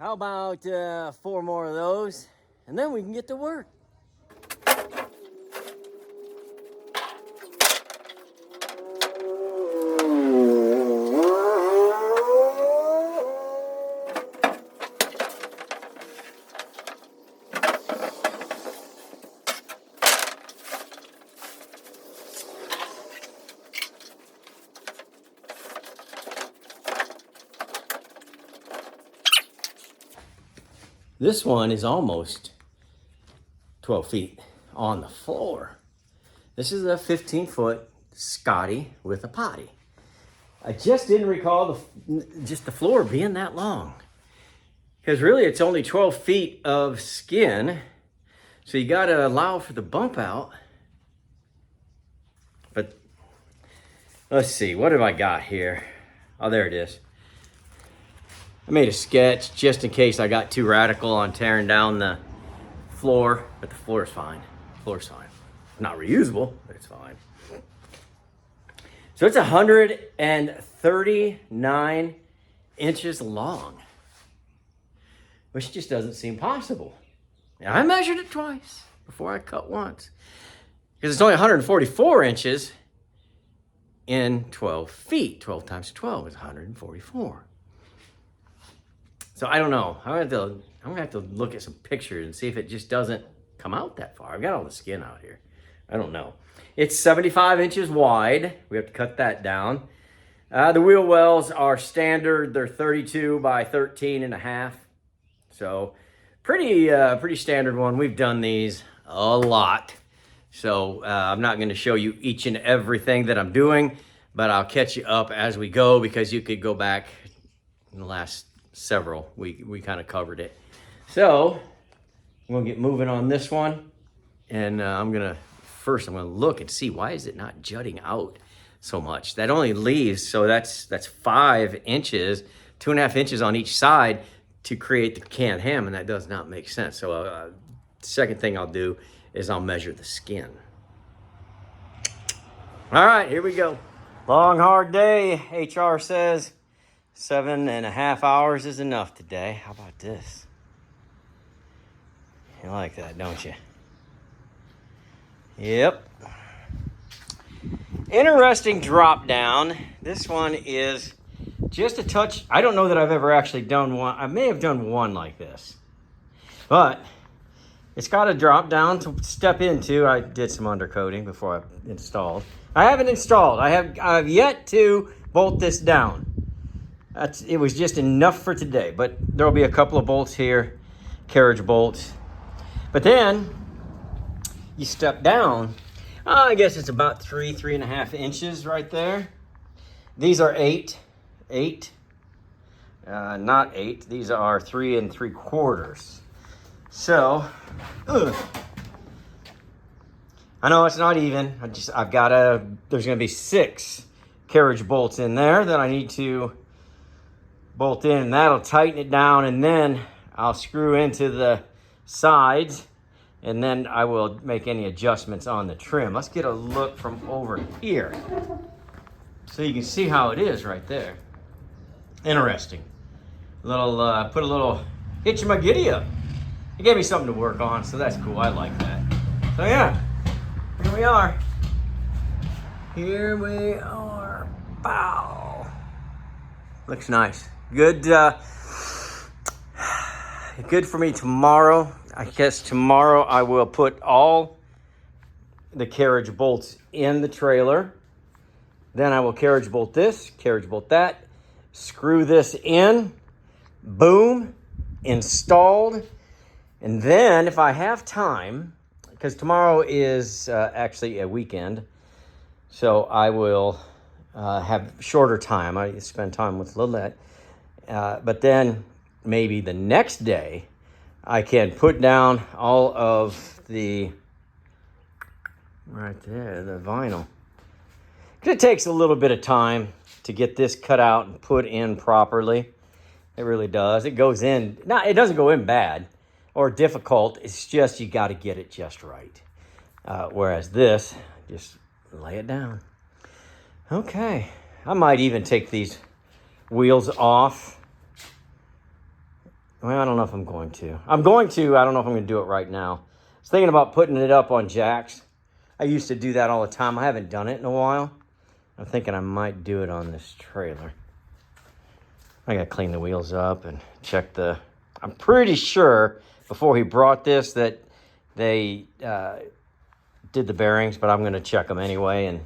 How about 4 more of those, and then we can get to work. This one is almost 12 feet on the floor. This is a 15-foot Scotty with a potty. I just didn't recall the floor being that long. Because really it's only 12 feet of skin. So you got to allow for the bump out. But let's see, what have I got here? Oh, there it is. I made a sketch just in case I got too radical on tearing down the floor, but the floor is fine. The floor's fine. Not reusable, but it's fine. So it's 139 inches long, which just doesn't seem possible. And I measured it twice before I cut once, because it's only 144 inches in 12 feet. 12 times 12 is 144. So I don't know. I'm gonna have to look at some pictures and see if it just doesn't come out that far. I've got all the skin out here. I don't know. It's 75 inches wide. We have to cut that down. The wheel wells are standard. They're 32 by 13 and a half. So pretty standard one. We've done these a lot. So I'm not going to show you each and everything that I'm doing, but I'll catch you up as we go, because you could go back in the last several. We kind of covered it. So I'm going to get moving on this one, and I'm going to look and see, why is it not jutting out so much? That only leaves, so that's 5 inches, 2.5 inches on each side to create the canned ham, and that does not make sense. So second thing I'll do is I'll measure the skin. All right, here we go. Long, hard day. HR says 7.5 hours is enough today. How about this? You like that, don't you? Yep. Interesting drop down. This one is just a touch. I don't know that I've ever actually done one. I may have done one like this, but it's got a drop down to step into. I did some undercoating before I installed. I haven't installed. I've yet to bolt this down. It was just enough for today, but there'll be a couple of bolts here, carriage bolts. But then you step down. I guess it's about 3.5 inches right there. These are 8, not 8. These are 3 3/4. So, I know it's not even. There's gonna be 6 carriage bolts in there that I need to bolt in, and that'll tighten it down, and then I'll screw into the sides, and then I will make any adjustments on the trim. Let's get a look from over here so you can see how it is right there. Interesting. Put a little hitch in my giddy up. It gave me something to work on, so that's cool. I like that. So yeah, here we are. Here we are. Bow. Looks nice. Good for me tomorrow. I guess tomorrow I will put all the carriage bolts in the trailer. Then I will carriage bolt this, carriage bolt that, screw this in, boom, installed. And then if I have time, because tomorrow is actually a weekend, so I will have shorter time. I spend time with Lillette. But then maybe the next day, I can put down all of the, right there, the vinyl. It takes a little bit of time to get this cut out and put in properly. It really does. It goes in, it doesn't go in bad or difficult. It's just you got to get it just right. Whereas this, just lay it down. Okay. I might even take these wheels off Well, I don't know if I'm going to. I don't know if I'm going to do it right now. I was thinking about putting it up on jacks. I used to do that all the time. I haven't done it in a while. I'm thinking I might do it on this trailer. I got to clean the wheels up and check the... I'm pretty sure before he brought this that they did the bearings, but I'm going to check them anyway and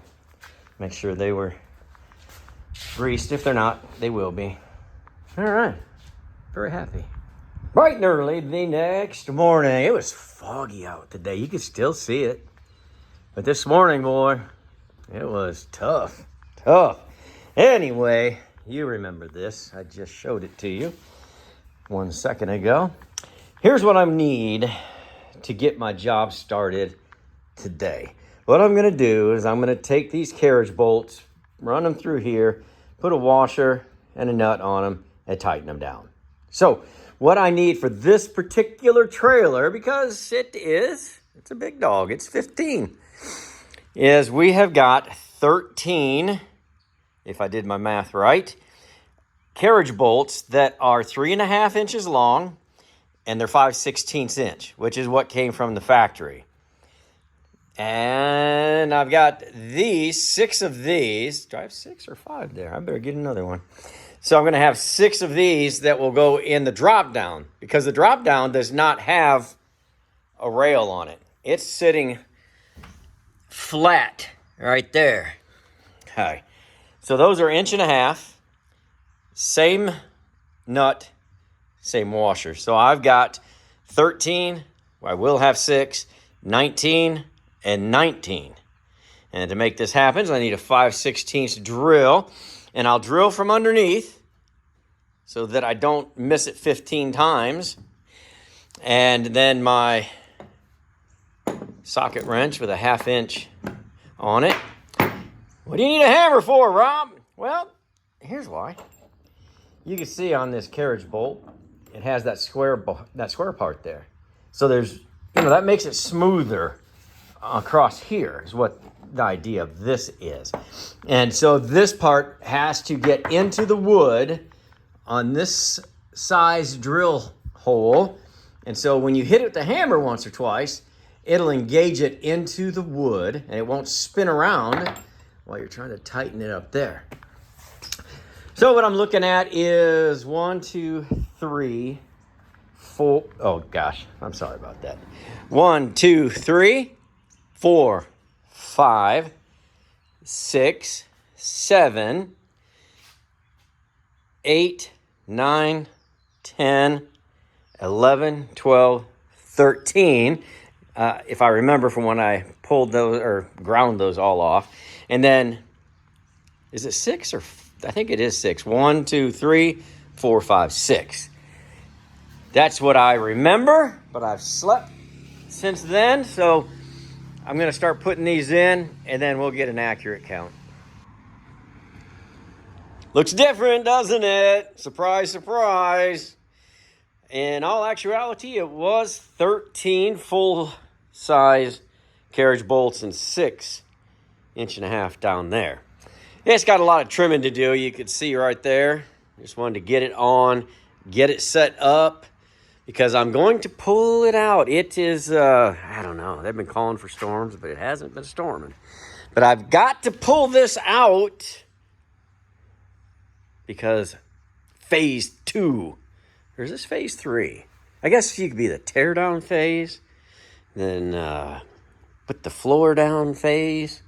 make sure they were greased. If they're not, they will be. All right. Very happy. Bright and early the next morning. It was foggy out today. You could still see it. But this morning, boy, it was tough. Anyway, you remember this. I just showed it to you 1 second ago. Here's what I need to get my job started today. What I'm going to do is I'm going to take these carriage bolts, run them through here, put a washer and a nut on them, and tighten them down. So what I need for this particular trailer, because it's a big dog, it's 15, is we have got 13, if I did my math right, carriage bolts that are 3.5 inches long, and they're 5/16 inch, which is what came from the factory. And I've got 6 of these. Do I have 6 or 5 there? I better get another one. So I'm going to have 6 of these that will go in the drop down, because the drop down does not have a rail on it. It's sitting flat right there. Okay. So those are 1.5 inches. Same nut, same washer. So I've got 13. I will have 6, 19, and 19. And to make this happen, I need a 5/16 drill. And I'll drill from underneath so that I don't miss it 15 times. And then my socket wrench with a 1/2 inch on it. What do you need a hammer for, Rob? Well, here's why. You can see on this carriage bolt, it has that square part there. So there's, that makes it smoother across here is what the idea of this is. And so this part has to get into the wood on this size drill hole. And so when you hit it with the hammer once or twice, it'll engage it into the wood and it won't spin around while you're trying to tighten it up there. So what I'm looking at is 1, 2, 3, 4. Oh gosh, I'm sorry about that. 1, 2, 3, 4, 5, 6, 7, 8, 9, 10, 11, 12, 13. If I remember from when I pulled those or ground those all off. And then, is it 6 or I think it is 6. 1, 2, 3, 4, 5, 6. That's what I remember, but I've slept since then. So I'm going to start putting these in, and then we'll get an accurate count. Looks different, doesn't it? Surprise, surprise. In all actuality, it was 13 full-size carriage bolts and 6.5 inches down there. It's got a lot of trimming to do. You can see right there. Just wanted to get it on, get it set up, because I'm going to pull it out. It is, I don't know. They've been calling for storms, but it hasn't been storming. But I've got to pull this out because phase 2, or is this phase 3? I guess you could be the tear down phase, then put the floor down phase.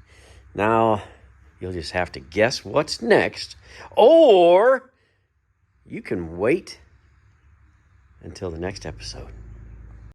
Now you'll just have to guess what's next, or you can wait until the next episode.